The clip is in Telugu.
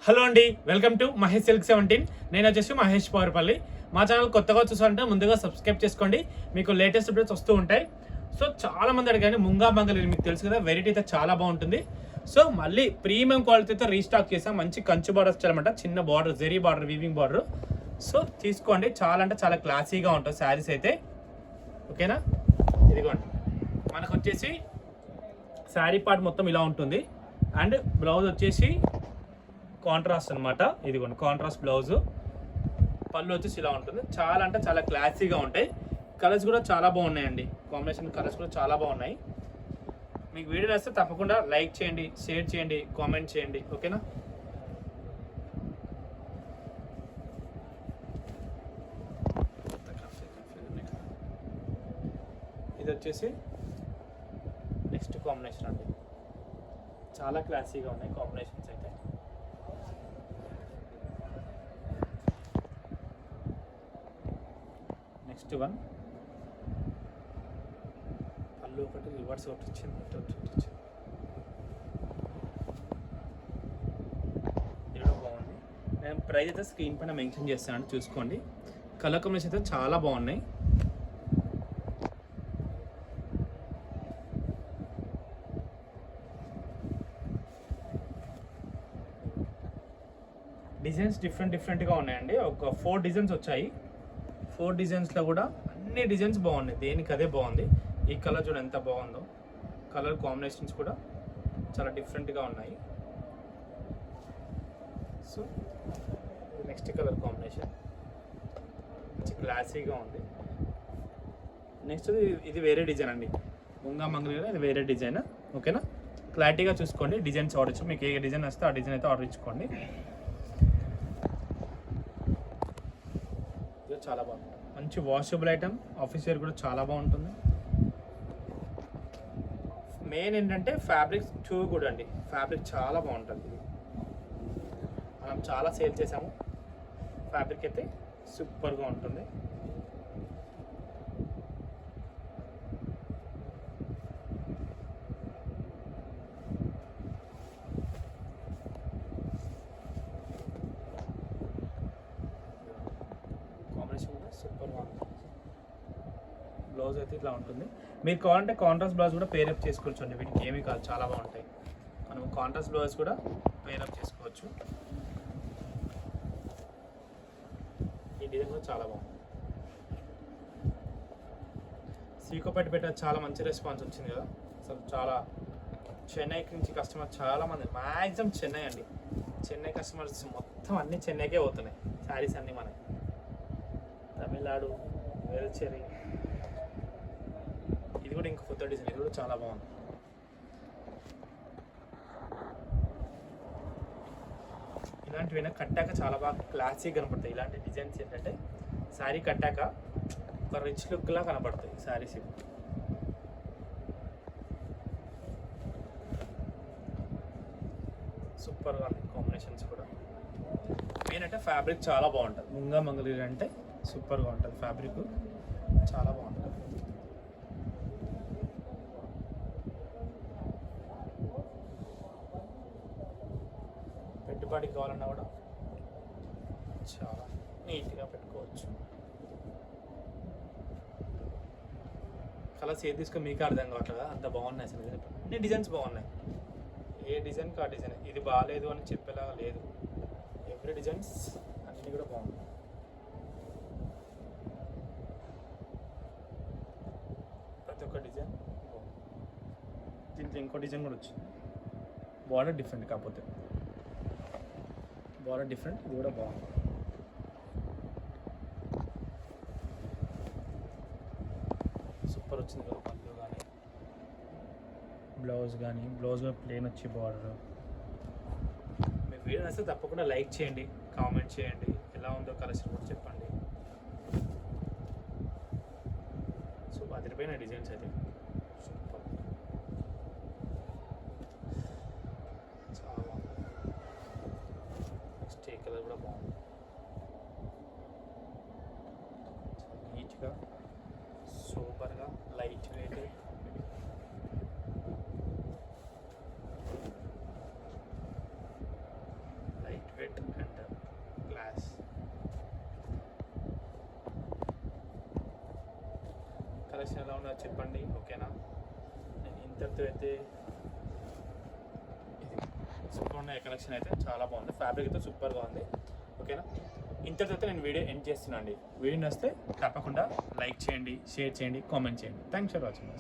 హలో అండి, వెల్కమ్ టు మహేష్ సిల్క్ 17. నేను వచ్చేసి మహేష్ పవర్పల్లి. మా ఛానల్ కొత్తగా చూసారంటే ముందుగా సబ్స్క్రైబ్ చేసుకోండి, మీకు లేటెస్ట్ అప్డేట్స్ వస్తూ ఉంటాయి. సో చాలా మంది అడిగారు ముంగా మంగళగిరి, మీకు తెలుసు కదా, వెరైటీ అయితే చాలా బాగుంటుంది. సో మళ్ళీ ప్రీమియం క్వాలిటీతో రీస్టాక్ చేసాం. మంచి కంచు బార్డర్ వచ్చారనమాట, చిన్న border, zari border, weaving border. So తీసుకోండి, చాలా అంటే చాలా క్లాసీగా ఉంటుంది శారీస్ అయితే. ఓకేనా, ఇదిగోండి మనకు వచ్చేసి శారీ పార్ట్ మొత్తం ఇలా ఉంటుంది. అండ్ బ్లౌజ్ వచ్చేసి కాంట్రాస్ట్ అనమాట. ఇదిగోండి కాంట్రాస్ట్ బ్లౌజ్, పళ్ళు వచ్చేసి ఇలా ఉంటుంది. చాలా అంటే చాలా క్లాసీగా ఉంటాయి. కలర్స్ కూడా చాలా బాగున్నాయండి, కాంబినేషన్ కలర్స్ కూడా చాలా బాగున్నాయి. మీకు వీడియో నచ్చితే తప్పకుండా లైక్ చేయండి, షేర్ చేయండి, కామెంట్ చేయండి. ఓకేనా, ఇది వచ్చేసి నెక్స్ట్ కాంబినేషన్ అండి. చాలా క్లాసీగా ఉన్నాయి కాంబినేషన్స్ అయితే. నెక్స్ట్ వన్ పళ్ళు ఒకటి రివర్స్ ఒకటి వచ్చింది, ఇది కూడా బాగుంది. నేను ప్రైస్ అయితే స్క్రీన్ పైన మెన్షన్ చేస్తాను, చూసుకోండి. కలర్ కాంబినేషన్ అయితే చాలా బాగున్నాయి. డిజైన్స్ డిఫరెంట్గా ఉన్నాయండి. ఒక 4 డిజైన్స్ వచ్చాయి. 4 డిజైన్స్లో కూడా అన్ని డిజైన్స్ బాగున్నాయి, దేనికి అదే బాగుంది. ఈ కలర్ చూడండి ఎంత బాగుందో, కలర్ కాంబినేషన్స్ కూడా చాలా డిఫరెంట్గా ఉన్నాయి. సో నెక్స్ట్ కలర్ కాంబినేషన్ మంచి క్లాసీగా ఉంది. నెక్స్ట్ ఇది వేరే డిజైన్ అండి, ముంగా మంగళగిరి, ఇది వేరే డిజైన్. ఓకేనా, క్లారిటీగా చూసుకోండి. డిజైన్స్ ఆర్డర్ ఇచ్చి మీకు ఏ డిజైన్ వస్తే ఆ డిజైన్ అయితే ఆర్డర్ ఇచ్చుకోండి. చాలా బాగుంటుంది, మంచి వాషబుల్ ఐటమ్, ఆఫీస్ వేర్ కూడా చాలా బాగుంటుంది. మెయిన్ ఏంటంటే ఫ్యాబ్రిక్స్ కూడా అండి, ఫ్యాబ్రిక్ చాలా బాగుంటుంది. ఇది మనం చాలా సేల్ చేసాము, ఫ్యాబ్రిక్ అయితే సూపర్గా ఉంటుంది. సూపర్గా ఉంటుంది. బ్లౌజ్ అయితే ఇట్లా ఉంటుంది. మీరు కావాలంటే కాంట్రాస్ట్ బ్లౌజ్ కూడా పేరప్ చేసుకోవచ్చు అండి, వీటికి ఏమీ కాదు, చాలా బాగుంటాయి. మనం కాంట్రాస్ట్ బ్లౌజ్ కూడా పేరప్ చేసుకోవచ్చు. ఈ డిజైన్ కూడా చాలా బాగుంది. సీకోపేట పెట్ట చాలా మంచి రెస్పాన్స్ వచ్చింది కదా అసలు. చాలా చెన్నై నుంచి కస్టమర్ చాలామంది, మ్యాక్సిమం చెన్నై అండి, చెన్నై కస్టమర్స్ మొత్తం అన్నీ చెన్నైకే పోతున్నాయి శారీస్ అన్నీ మనకి. తమిళనాడు, వేల్చేరి, ఇది కూడా ఇంకో కొత్త డిజైన్, ఇది కూడా చాలా బాగుంది. ఇలాంటివైనా కట్టాక చాలా బాగా క్లాసీగా కనపడతాయి. ఇలాంటి డిజైన్స్ ఏంటంటే శారీ కట్టాక ఒక రిచ్ లుక్లా కనపడతాయి శారీస్. సూపర్గా ఉంది కాంబినేషన్స్ కూడా. మెయిన్ అంటే ఫ్యాబ్రిక్ చాలా బాగుంటుంది. ముంగా మంగళగిరి అంటే సూపర్గా ఉంటుంది, ఫ్యాబ్రిక్ చాలా బాగుంటుంది. పెట్టుబడికి కావాలన్నా కూడా చాలా నీట్గా పెట్టుకోవచ్చు. కలర్స్ ఏది తీసుకొని మీకు అర్థం కావట్లేదా, అంత బాగున్నాయి అసలు. అన్ని డిజైన్స్ బాగున్నాయి, ఏ డిజైన్కి ఆ డిజైన్. ఇది బాగాలేదు అని చెప్పేలాగా లేదు, ఎవ్రీ డిజైన్స్ అన్నీ కూడా బాగున్నాయి. ప్రతి ఒక్క డిజైన్. దీంట్లో ఇంకో డిజైన్ కూడా వచ్చింది, బార్డర్ డిఫరెంట్, కాకపోతే బార్డర్ డిఫరెంట్. ఇది కూడా బాగుంది. సూపర్ వచ్చింది కదా, పళ్ళు కానీ బ్లౌజ్ కానీ, బ్లౌజ్ ప్లేన్ వచ్చి బార్డర్. మీకు వీడియో నచ్చితే తప్పకుండా లైక్ చేయండి, కామెంట్ చేయండి, ఎలా ఉందో కలెక్షన్ కూడా చెప్పండి. సో అదిరిపోయిన డిజైన్స్ అయితే సూపర్, చాలా బాగుంది. నెక్స్ట్ ఈ కలర్ కూడా బాగుంది, నీట్గా సూపర్గా లైట్ వెయిట్. లైట్ చెప్పండి. ఓకేనా, నేను ఇంతటితో అయితే ఇది సూపర్ ఉన్నాయి. కలెక్షన్ అయితే చాలా బాగుంది, ఫ్యాబ్రిక్ అయితే సూపర్గా ఉంది. ఓకేనా, ఇంతటితో అయితే నేను వీడియో ఎండ్ చేస్తున్నాను అండి. వీడియో నచ్చితే తప్పకుండా లైక్ చేయండి, షేర్ చేయండి, కామెంట్ చేయండి. Thanks for watching.